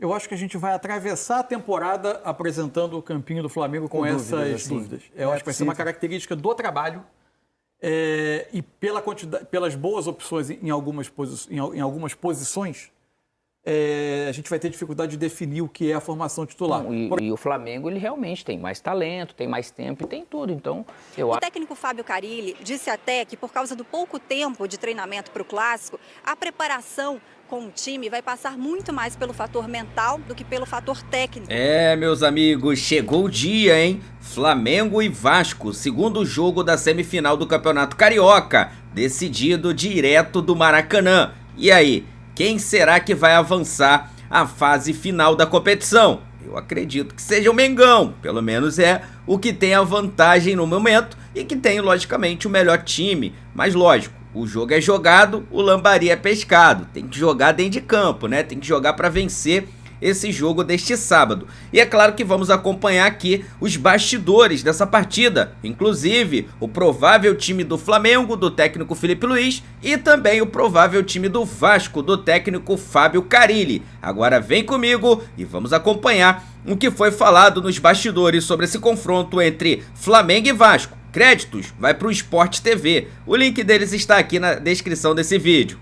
Eu acho que a gente vai atravessar a temporada apresentando o campinho do Flamengo com essas dúvidas. Eu acho que vai ser uma característica do trabalho e pelas boas opções em algumas posições, a gente vai ter dificuldade de definir o que é a formação titular. E o Flamengo, ele realmente tem mais talento, tem mais tempo e tem tudo. Então, O técnico Fábio Carille disse até que por causa do pouco tempo de treinamento para o Clássico, a preparação com o time vai passar muito mais pelo fator mental do que pelo fator técnico. Meus amigos, chegou o dia, hein? Flamengo e Vasco, segundo jogo da semifinal do Campeonato Carioca, decidido direto do Maracanã. E aí, quem será que vai avançar à fase final da competição? Eu acredito que seja o Mengão, pelo menos é o que tem a vantagem no momento e que tem, logicamente, o melhor time. Mas lógico, o jogo é jogado, o lambari é pescado. Tem que jogar dentro de campo, né? Tem que jogar para vencer esse jogo deste sábado. E é claro que vamos acompanhar aqui os bastidores dessa partida, inclusive o provável time do Flamengo, do técnico Felipe Luiz, e também o provável time do Vasco, do técnico Fábio Carille. Agora vem comigo e vamos acompanhar o que foi falado nos bastidores sobre esse confronto entre Flamengo e Vasco. Créditos vai para o Sport TV. O link deles está aqui na descrição desse vídeo.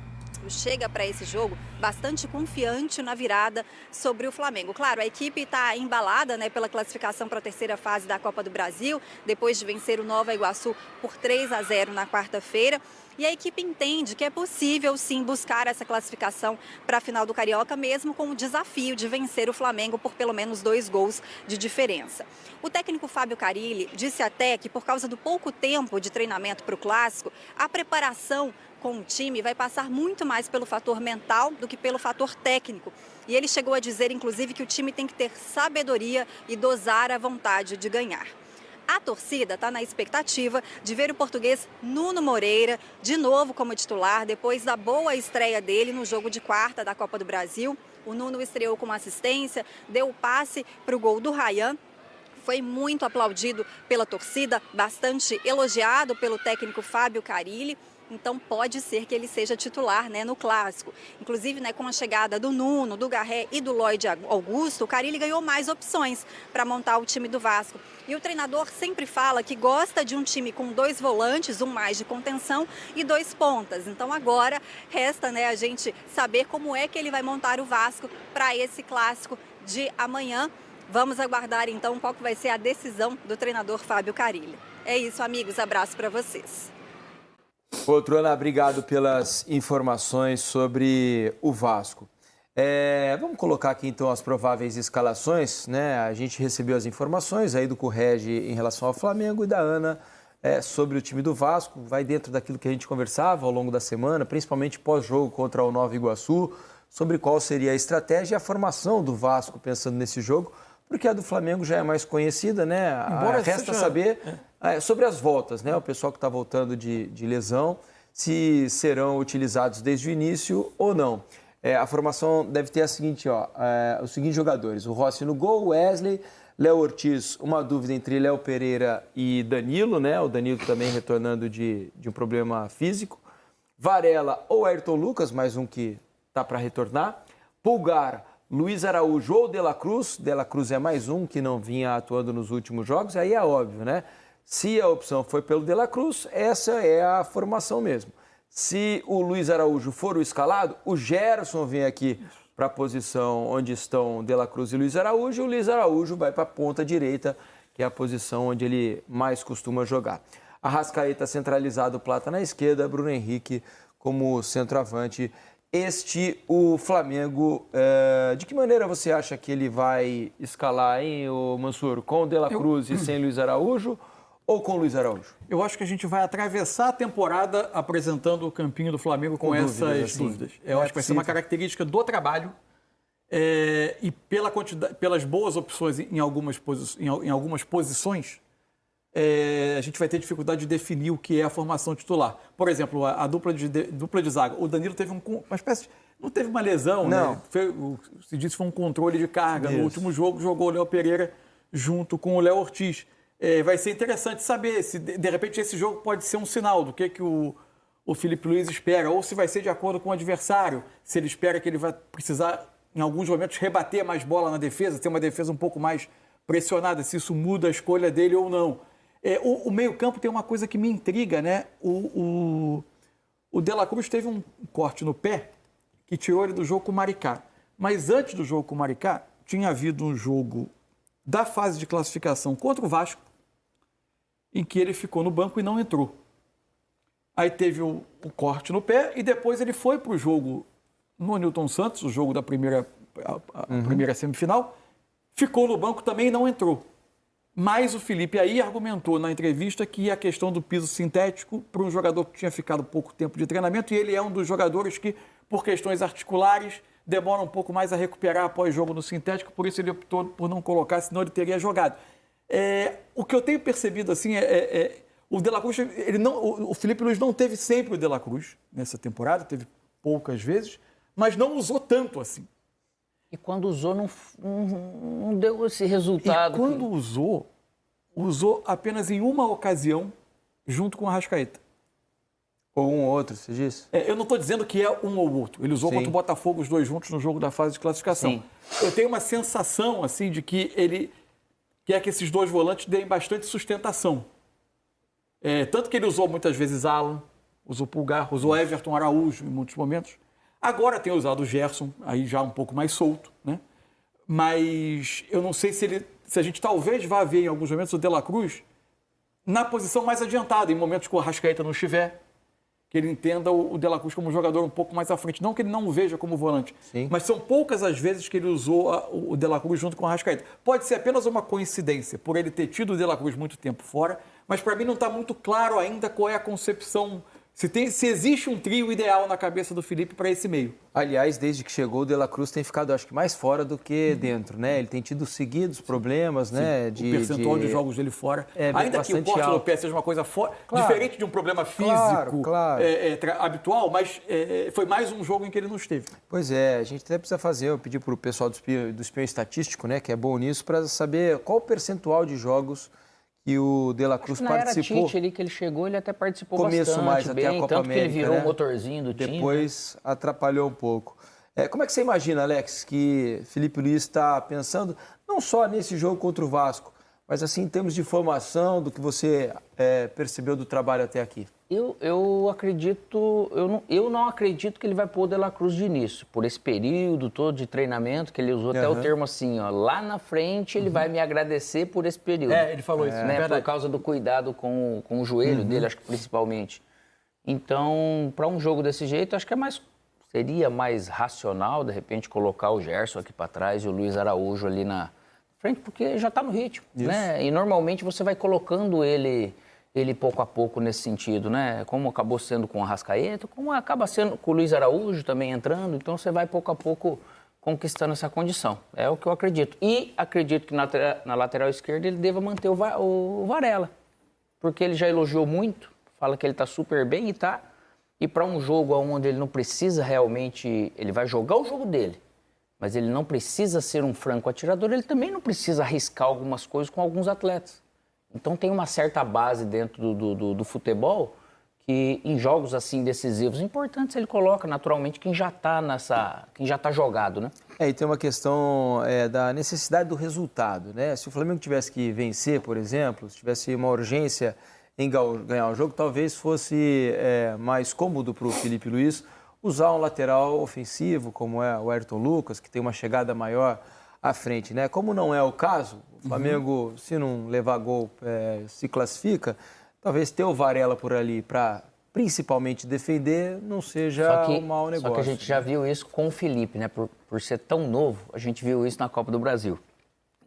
Chega para esse jogo bastante confiante na virada sobre o Flamengo. Claro, a equipe está embalada, né, pela classificação para a terceira fase da Copa do Brasil, depois de vencer o Nova Iguaçu por 3-0 na quarta-feira. E a equipe entende que é possível, sim, buscar essa classificação para a final do Carioca, mesmo com o desafio de vencer o Flamengo por pelo menos 2 gols de diferença. O técnico Fábio Carille disse até que, por causa do pouco tempo de treinamento para o Clássico, a preparação com o time vai passar muito mais pelo fator mental do que pelo fator técnico. E ele chegou a dizer, inclusive, que o time tem que ter sabedoria e dosar a vontade de ganhar. A torcida está na expectativa de ver o português Nuno Moreira de novo como titular, depois da boa estreia dele no jogo de quarta da Copa do Brasil. O Nuno estreou com assistência, deu o passe para o gol do Ryan. Foi muito aplaudido pela torcida, bastante elogiado pelo técnico Fábio Carille. Então pode ser que ele seja titular, né, no Clássico. Inclusive, né, com a chegada do Nuno, do Garré e do Lloyd Augusto, o Carille ganhou mais opções para montar o time do Vasco. E o treinador sempre fala que gosta de um time com 2 volantes, um mais de contenção e 2 pontas. Então agora resta, né, a gente saber como é que ele vai montar o Vasco para esse Clássico de amanhã. Vamos aguardar então qual que vai ser a decisão do treinador Fábio Carille. É isso, amigos. Abraço para vocês. Ana, obrigado pelas informações sobre o Vasco. Vamos colocar aqui então as prováveis escalações, né? A gente recebeu as informações aí do Correge em relação ao Flamengo e da Ana sobre o time do Vasco. Vai dentro daquilo que a gente conversava ao longo da semana, principalmente pós-jogo contra o Nova Iguaçu, sobre qual seria a estratégia e a formação do Vasco pensando nesse jogo, porque a do Flamengo já é mais conhecida, né? Resta saber sobre as voltas, né? O pessoal que está voltando de lesão, se serão utilizados desde o início ou não. A formação deve ter os seguintes jogadores: o Rossi no gol, Wesley, Léo Ortiz, uma dúvida entre Léo Pereira e Danilo, né? O Danilo também retornando de um problema físico. Varela ou Ayrton Lucas, mais um que está para retornar. Pulgar, Luiz Araújo ou De La Cruz. De La Cruz é mais um que não vinha atuando nos últimos jogos. Aí é óbvio, né? Se a opção foi pelo De La Cruz, essa é a formação mesmo. Se o Luiz Araújo for o escalado, o Gerson vem aqui para a posição onde estão De La Cruz e Luiz Araújo. E o Luiz Araújo vai para a ponta direita, que é a posição onde ele mais costuma jogar. Arrascaeta centralizado, Plata na esquerda, Bruno Henrique como centroavante. O Flamengo, de que maneira você acha que ele vai escalar, hein, o Mansur? Com o De La Cruz e sem Luiz Araújo ou com o Luiz Araújo? Eu acho que a gente vai atravessar a temporada apresentando o campinho do Flamengo com essas dúvidas. Eu acho que vai ser uma característica do trabalho e pelas boas opções em algumas posições, a gente vai ter dificuldade de definir o que é a formação titular. Por exemplo, a dupla de zaga. O Danilo teve uma espécie... Não teve uma lesão, não, né? Se disse que foi um controle de carga. Isso. No último jogo, jogou o Léo Pereira junto com o Léo Ortiz. Vai ser interessante saber se, de repente, esse jogo pode ser um sinal do que o Felipe Luiz espera, ou se vai ser de acordo com o adversário, se ele espera que ele vai precisar em alguns momentos, rebater mais bola na defesa, ter uma defesa um pouco mais pressionada, se isso muda a escolha dele ou não. O meio-campo tem uma coisa que me intriga, né? O De La Cruz teve um corte no pé que tirou ele do jogo com o Maricá. Mas antes do jogo com o Maricá, tinha havido um jogo da fase de classificação contra o Vasco, em que ele ficou no banco e não entrou. Aí teve o corte no pé e depois ele foi para o jogo no Newton Santos, o jogo da primeira semifinal, ficou no banco também e não entrou. Mas o Felipe aí argumentou na entrevista que a questão do piso sintético para um jogador que tinha ficado pouco tempo de treinamento, e ele é um dos jogadores que, por questões articulares, demora um pouco mais a recuperar após jogo no sintético, por isso ele optou por não colocar, senão ele teria jogado. O que eu tenho percebido assim o De La Cruz, o Felipe Luiz não teve sempre o De La Cruz nessa temporada, teve poucas vezes, mas não usou tanto assim. E quando usou, não deu esse resultado. E quando usou apenas em uma ocasião, junto com o Arrascaeta. Ou um ou outro, você disse? Eu não estou dizendo que é um ou outro. Ele usou contra o Botafogo os dois juntos no jogo da fase de classificação. Sim. Eu tenho uma sensação assim de que ele quer que esses dois volantes deem bastante sustentação. Tanto que ele usou muitas vezes Alan, usou Pulgar, usou Everton Araújo em muitos momentos. Agora tem usado o Gerson, aí já um pouco mais solto, né? Mas eu não sei se a gente talvez vá ver em alguns momentos o De La Cruz na posição mais adiantada, em momentos que o Arrascaeta não estiver, que ele entenda o De La Cruz como um jogador um pouco mais à frente. Não que ele não o veja como volante, mas são poucas as vezes que ele usou o De La Cruz junto com o Arrascaeta. Pode ser apenas uma coincidência, por ele ter tido o De La Cruz muito tempo fora, mas para mim não está muito claro ainda qual é a concepção, se existe um trio ideal na cabeça do Felipe para esse meio. Aliás, desde que chegou, o De La Cruz tem ficado, acho que, mais fora do que dentro, né? Ele tem tido seguidos problemas, né? O percentual de jogos dele fora. Ainda que o corte alto no pé seja uma coisa diferente de um problema físico habitual, mas foi mais um jogo em que ele não esteve. Pois é, a gente até precisa eu pedi para o pessoal do espião estatístico, né? Que é bom nisso, para saber qual o percentual de jogos que o De La Cruz participou. Na era Tite ali que ele chegou, ele até participou começo bastante mais bem, até a Copa tanto América, que ele virou né? o motorzinho do time. Depois atrapalhou um pouco. Como é que você imagina, Alex, que Felipe Luiz está pensando não só nesse jogo contra o Vasco, mas assim em termos de formação, do que você percebeu do trabalho até aqui? Eu acredito, eu não acredito que ele vai pôr o De La Cruz de início, por esse período todo de treinamento, que ele usou até o termo assim, ó, lá na frente ele vai me agradecer por esse período. Ele falou isso, né, por causa do cuidado com o joelho dele, acho que principalmente. Então, para um jogo desse jeito, acho que seria mais racional, de repente, colocar o Gerson aqui para trás e o Luiz Araújo ali na frente, porque já está no ritmo, né? E normalmente você vai colocando ele pouco a pouco nesse sentido, né? Como acabou sendo com o Arrascaeta, como acaba sendo com o Luiz Araújo também entrando, então você vai pouco a pouco conquistando essa condição. É o que eu acredito. E acredito que na lateral esquerda ele deva manter o Varela, porque ele já elogiou muito, fala que ele está super bem e para um jogo onde ele não precisa realmente, ele vai jogar o jogo dele, mas ele não precisa ser um franco atirador, ele também não precisa arriscar algumas coisas com alguns atletas. Então tem uma certa base dentro do futebol que em jogos assim decisivos importantes ele coloca naturalmente quem já está jogado, né? E tem uma questão da necessidade do resultado, né? Se o Flamengo tivesse que vencer, por exemplo, se tivesse uma urgência em ganhar o jogo, talvez fosse mais cômodo para o Felipe Luiz usar um lateral ofensivo, como é o Ayrton Lucas, que tem uma chegada maior à frente, né? Como não é o caso, o Flamengo, se não levar gol, se classifica, talvez ter o Varela por ali para principalmente defender não seja um mau negócio. Só que a gente já viu isso com o Felipe, né? Por ser tão novo, a gente viu isso na Copa do Brasil.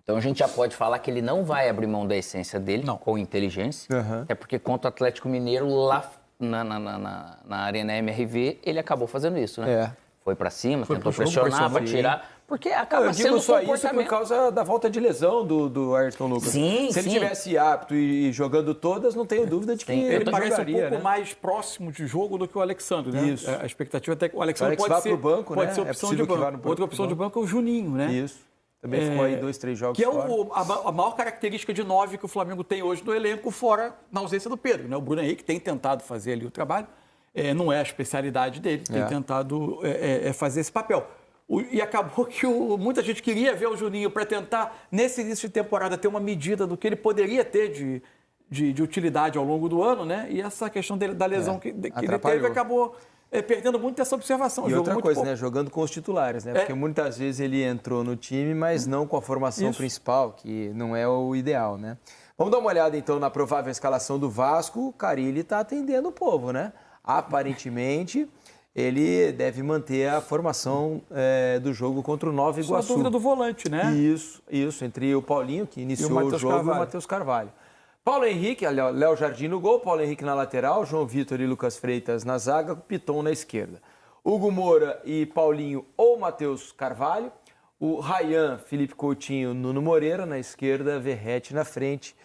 Então a gente já pode falar que ele não vai abrir mão da essência dele, com inteligência, até porque contra o Atlético Mineiro lá na Arena MRV, ele acabou fazendo isso, né? Foi para cima, tentou pressionar para tirar, porque acaba sendo um comportamento. Isso por causa da volta de lesão do Ayrton Lucas. Se ele tivesse apto e jogando todas, não tenho dúvida de que ele parece um pouco mais próximo de jogo do que o Alexandre, né? Isso. A expectativa até que o Alexandre pode ser opção de banco. Outra opção de banco é o Juninho, né? Isso. Também ficou aí 2, 3 jogos que fora. É a maior característica de 9 que o Flamengo tem hoje no elenco, fora na ausência do Pedro, né? O Bruno Henrique tem tentado fazer ali o trabalho, não é a especialidade dele, tem tentado fazer esse papel. E acabou que muita gente queria ver o Juninho para tentar, nesse início de temporada, ter uma medida do que ele poderia ter de utilidade ao longo do ano, né? E essa questão da lesão que ele teve acabou perdendo muito essa observação. E outra coisa, né? Jogando com os titulares, né? Porque muitas vezes ele entrou no time, mas não com a formação principal, que não é o ideal, né? Vamos dar uma olhada, então, na provável escalação do Vasco. O Carille está atendendo o povo, né? Aparentemente, ele deve manter a formação do jogo contra o Nova Iguaçu. Só a dúvida do volante, né? Isso, entre o Paulinho, que iniciou o jogo, e o Matheus Carvalho. Paulo Henrique, Léo Jardim no gol, Paulo Henrique na lateral, João Vitor e Lucas Freitas na zaga, Piton na esquerda. Hugo Moura e Paulinho ou Matheus Carvalho. O Ryan, Felipe Coutinho, Nuno Moreira na esquerda, Verratti na frente.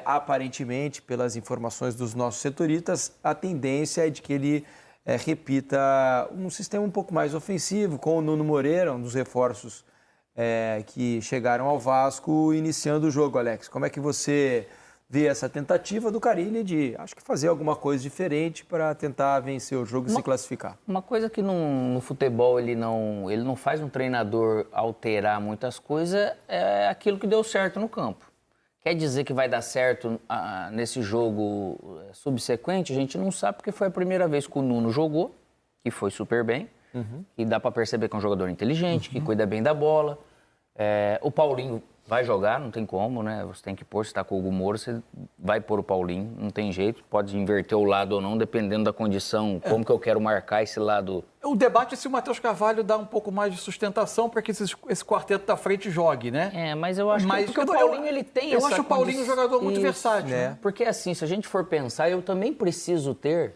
Aparentemente, pelas informações dos nossos setoristas, a tendência é de que ele repita um sistema um pouco mais ofensivo, com o Nuno Moreira, um dos reforços que chegaram ao Vasco, iniciando o jogo. Alex, como é que você vê essa tentativa do Carille de, acho que, fazer alguma coisa diferente para tentar vencer o jogo e se classificar? Uma coisa que no futebol ele não faz um treinador alterar muitas coisas é aquilo que deu certo no campo. Quer dizer que vai dar certo nesse jogo subsequente? A gente não sabe, porque foi a primeira vez que o Nuno jogou, que foi super bem, e dá para perceber que é um jogador inteligente, que cuida bem da bola. O Paulinho vai jogar, não tem como, né? Você tem que pôr, se está com o Hugo Moura, você vai pôr o Paulinho, não tem jeito. Pode inverter o lado ou não, dependendo da condição, como que eu quero marcar esse lado. O debate é se o Matheus Carvalho dá um pouco mais de sustentação para que esse quarteto da frente jogue, né? Mas eu acho que o Paulinho ele tem essa Eu acho o Paulinho um jogador muito versátil. Né? Porque assim, se a gente for pensar, eu também preciso ter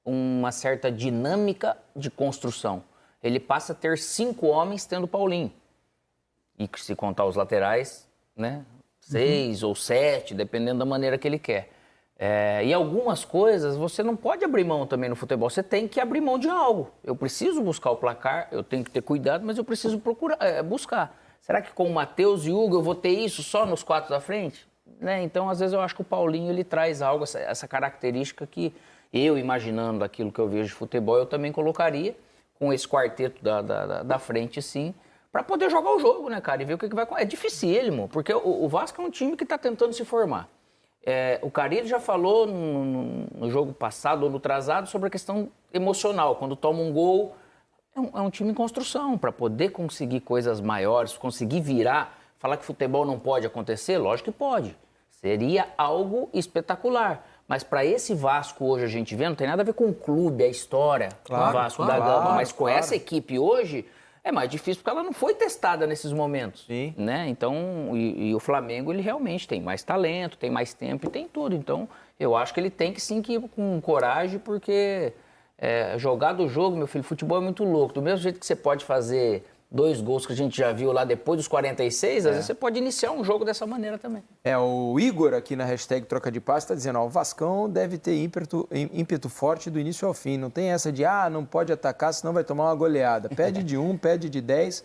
uma certa dinâmica de construção. Ele passa a ter 5 homens tendo o Paulinho. E se contar os laterais, né? 6 ou 7, dependendo da maneira que ele quer. E algumas coisas você não pode abrir mão também no futebol. Você tem que abrir mão de algo. Eu preciso buscar o placar, eu tenho que ter cuidado, mas eu preciso buscar. Será que com o Matheus e o Hugo eu vou ter isso só nos 4 da frente? Né? Então, às vezes, eu acho que o Paulinho ele traz algo, essa característica que eu, imaginando aquilo que eu vejo de futebol, eu também colocaria com esse quarteto da frente, sim, para poder jogar o jogo, né, cara? E ver o que vai acontecer. É dificílimo, porque o Vasco é um time que está tentando se formar. O Carille já falou no jogo passado ou no atrasado sobre a questão emocional. Quando toma um gol, é um time em construção. Para poder conseguir coisas maiores, conseguir virar, falar que futebol não pode acontecer, lógico que pode. Seria algo espetacular. Mas para esse Vasco hoje a gente vê, não tem nada a ver com o clube, a história do Vasco da Gama. Mas com essa equipe hoje... É mais difícil porque ela não foi testada nesses momentos. Sim. Né? Então, e o Flamengo, ele realmente tem mais talento, tem mais tempo e tem tudo. Então, eu acho que ele tem que sim que ir com coragem, porque jogar do jogo, meu filho, futebol é muito louco. Do mesmo jeito que você pode fazer 2 gols que a gente já viu lá depois dos 46, às vezes você pode iniciar um jogo dessa maneira também. O Igor aqui na hashtag Troca de Passe está dizendo, o Vascão deve ter ímpeto forte do início ao fim. Não tem essa de, não pode atacar, senão vai tomar uma goleada. Pede de 1, pede de 10,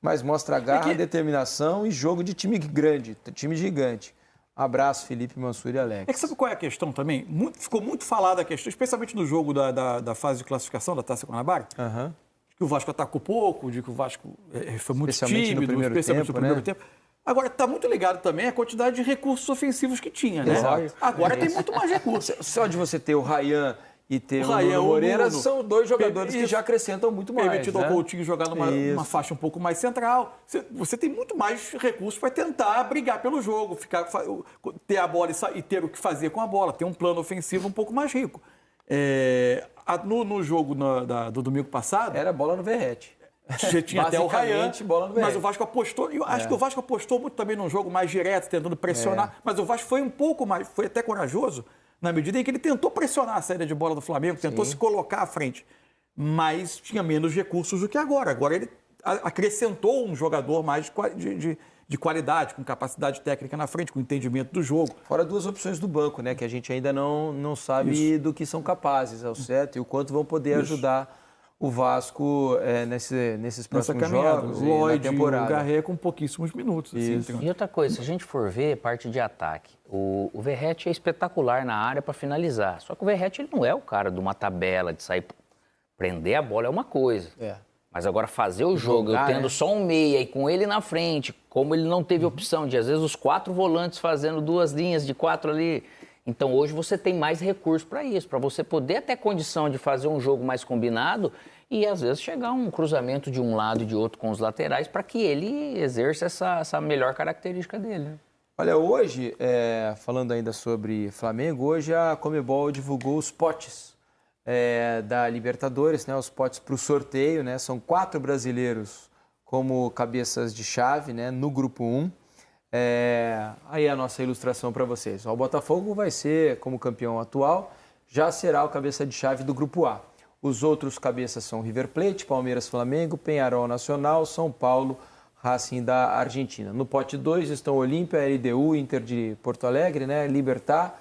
mas mostra garra, determinação e jogo de time grande, time gigante. Abraço, Felipe, Mansur e Alex. Sabe qual é a questão também? Ficou muito falada a questão, especialmente no jogo da fase de classificação da Taça Guanabara. Que o Vasco atacou pouco, de que o Vasco foi muito tímido, especialmente no primeiro tempo. Agora, está muito ligado também a quantidade de recursos ofensivos que tinha, né? Exato. Agora tem muito mais recursos. Só de você ter o Ryan e ter o Nuno Moreira, são 2 jogadores que já acrescentam muito mais. Permitido ao Coutinho jogar numa faixa um pouco mais central. Você tem muito mais recursos para tentar brigar pelo jogo, ter a bola e ter o que fazer com a bola, ter um plano ofensivo um pouco mais rico. No jogo do domingo passado... Era bola no Verratti. Você tinha até o Ryan, bola no Verratti. mas o Vasco apostou... Eu acho que o Vasco apostou muito também num jogo mais direto, tentando pressionar. Mas o Vasco foi um pouco mais... Foi até corajoso, na medida em que ele tentou pressionar a saída de bola do Flamengo, tentou se colocar à frente. Mas tinha menos recursos do que agora. Agora ele acrescentou um jogador mais de qualidade, com capacidade técnica na frente, com entendimento do jogo. Fora 2 opções do banco, né? Que a gente ainda não sabe do que são capazes, ao certo, e o quanto vão poder ajudar o Vasco nesses próximos jogos Lloyd, e na temporada. O Garré com pouquíssimos minutos. Assim, e outra coisa, se a gente for ver parte de ataque, o Verratti é espetacular na área para finalizar. Só que o Verratti ele não é o cara de uma tabela, de sair prender a bola é uma coisa. Mas agora fazer o jogo, eu tendo só um meia e com ele na frente, como ele não teve opção de, às vezes, os 4 volantes fazendo 2 linhas de 4 ali. Então, hoje você tem mais recurso para isso, para você poder ter condição de fazer um jogo mais combinado e, às vezes, chegar a um cruzamento de um lado e de outro com os laterais para que ele exerça essa melhor característica dele. Né? Olha, hoje, falando ainda sobre Flamengo, hoje a Conmebol divulgou os potes da Libertadores, né, os potes para o sorteio, né, são 4 brasileiros como cabeças de chave, né, no grupo 1. Aí a nossa ilustração para vocês. O Botafogo vai ser, como campeão atual, já será o cabeça de chave do grupo A. Os outros cabeças são River Plate, Palmeiras, Flamengo, Peñarol Nacional, São Paulo, Racing da Argentina. No pote 2 estão Olímpia, LDU, Inter de Porto Alegre, né, Libertad,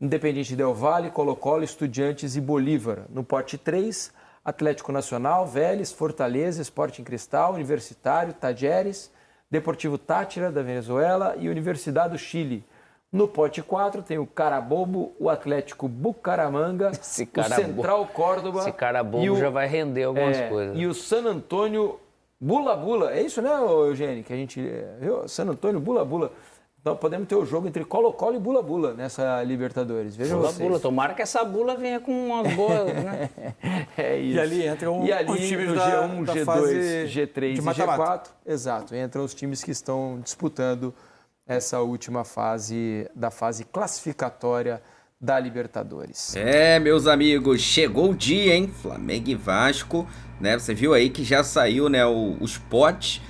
Independiente Del Valle, Colo-Colo, Estudiantes e Bolívar. No pote 3, Atlético Nacional, Vélez, Fortaleza, Sporting Cristal, Universitário, Tajeres, Deportivo Táchira, da Venezuela e Universidade do Chile. No pote 4 tem o Carabobo, o Atlético Bucaramanga, o Central Córdoba. Esse Carabobo já vai render algumas coisas. E o San Antônio Bula Bula. É isso, né, Eugênio? Que a gente viu? San Antônio Bula Bula. Então podemos ter o jogo entre Colo-Colo e Bula Bula nessa Libertadores. Vejam Bula vocês. Bula, tomara que essa bula venha com umas boas, né? É isso. E ali entram os times no G1, da G2, fase G3 de e mata-mata. G4. Exato, entram os times que estão disputando essa última fase da fase classificatória da Libertadores. Meus amigos, chegou o dia, hein? Flamengo e Vasco, né? Você viu aí que já saiu, né, os potes.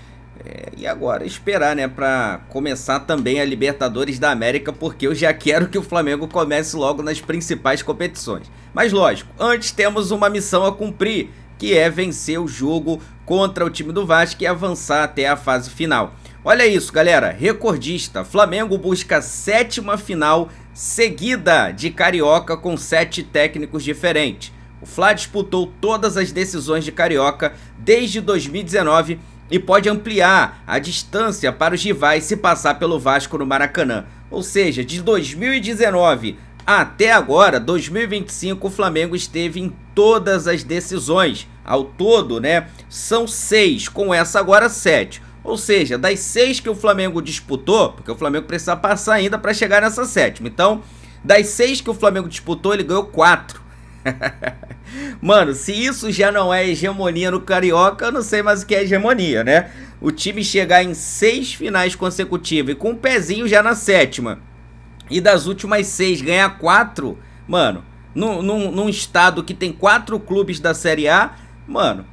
E agora esperar, né, para começar também a Libertadores da América, porque eu já quero que o Flamengo comece logo nas principais competições. Mas lógico, antes temos uma missão a cumprir, que é vencer o jogo contra o time do Vasco e avançar até a fase final. Olha isso, galera, recordista, Flamengo busca a 7ª final seguida de Carioca com 7 técnicos diferentes. O Fla disputou todas as decisões de Carioca desde 2019 e pode ampliar a distância para os rivais se passar pelo Vasco no Maracanã. Ou seja, de 2019 até agora, 2025, o Flamengo esteve em todas as decisões. Ao todo, né, são 6, com essa agora 7. Ou seja, das 6 que o Flamengo disputou, porque o Flamengo precisa passar ainda para chegar nessa 7ª. Então, das 6 que o Flamengo disputou, ele ganhou 4. Mano, se isso já não é hegemonia no Carioca, eu não sei mais o que é hegemonia, né? O time chegar em 6 finais consecutivas e com um pezinho já na 7ª, e das últimas 6 ganhar 4, mano, num estado que tem 4 clubes da Série A, mano,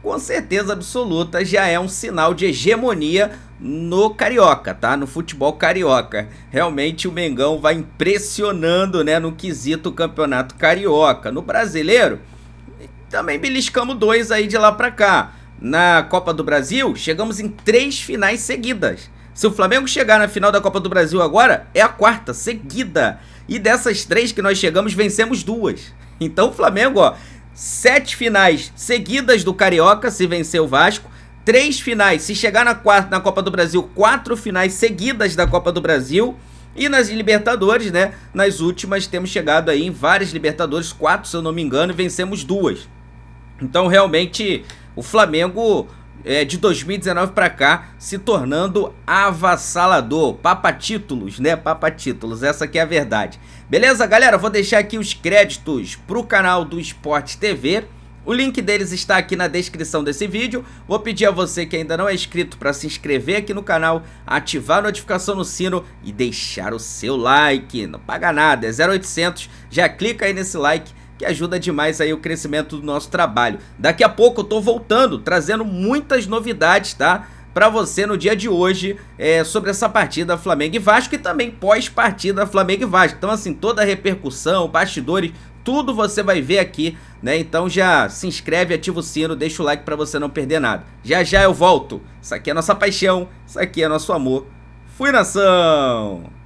com certeza absoluta já é um sinal de hegemonia no Carioca, tá? No futebol carioca. Realmente o Mengão vai impressionando, né, no quesito campeonato carioca. No brasileiro, também beliscamos 2 aí de lá pra cá. Na Copa do Brasil, chegamos em 3 finais seguidas. Se o Flamengo chegar na final da Copa do Brasil agora, é a 4ª seguida. E dessas 3 que nós chegamos, vencemos 2. Então o Flamengo, ó, 7 finais seguidas do Carioca, se vencer o Vasco. 3 finais, se chegar na 4ª na Copa do Brasil, 4 finais seguidas da Copa do Brasil. E nas Libertadores, né, nas últimas temos chegado aí em várias Libertadores, 4 se eu não me engano, e vencemos 2. Então realmente o Flamengo de 2019 para cá se tornando avassalador, papatítulos, né, papatítulos, essa que é a verdade. Beleza, galera? Vou deixar aqui os créditos pro canal do Sport TV. O link deles está aqui na descrição desse vídeo. Vou pedir a você que ainda não é inscrito para se inscrever aqui no canal, ativar a notificação no sino e deixar o seu like. Não paga nada, é 0800. Já clica aí nesse like que ajuda demais aí o crescimento do nosso trabalho. Daqui a pouco eu tô voltando, trazendo muitas novidades, tá? Para você no dia de hoje, sobre essa partida Flamengo e Vasco e também pós-partida Flamengo e Vasco. Então assim, toda a repercussão, bastidores, tudo você vai ver aqui, né? Então já se inscreve, ativa o sino, deixa o like para você não perder nada. Já já eu volto. Isso aqui é nossa paixão, isso aqui é nosso amor. Fui, nação!